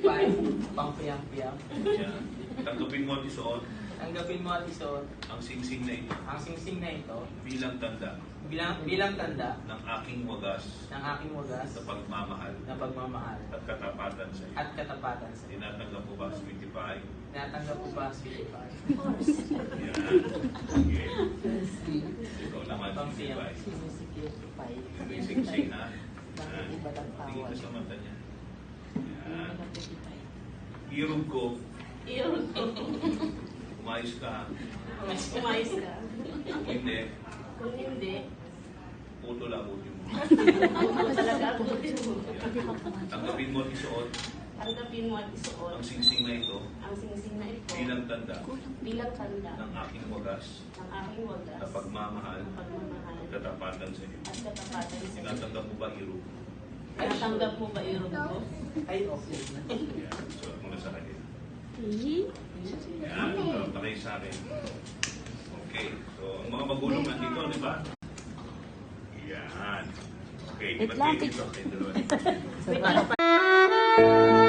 Pang-piyang-piyang. Yan. Tanggapin mo at isuot Tanggapin mo at isuot ang singsing na ito ang singsing na ito bilang tanda bilang tanda ng aking wagas ng aking wagas sa pagmamahal na pagmamahal at katapatan sa iyo. at katapatan sa iyo. Tinatanggap mo ba, sweetie pie? Tinatanggap ko ba, sweetie pie? Yan. Sige. Ikaw naman, sweetie pie. Yung may singsing, ha? Yan. Tingin ka sa mata niya. Yan. Irog ko, Iyon ko. umayos ka. Umayos ka. Kung hindi, Kung hindi, puto lang utin mo. talaga abutin mo. Yan. Tanggapin mo at isuot Tanggapin mo at isuot ang singsing na ito ang singsing na ito bilang tanda bilang tanda ng aking wagas ng aking wagas na pagmamahal ng pagmamahal at katapatan sa iyo. at katapatan sa iyo. Tinatanggap mo ba, Irog? Natanggap mo ba irog ko? Ay, okay na. Yan. Suot mo na sa kanila. Yan. Ito, pakay sa akin. Okay. So, ang mga magulang nandito, di ba? Yan. Okay. Wait lang, Mag-take ito. Kayo dalawa. Wait lang.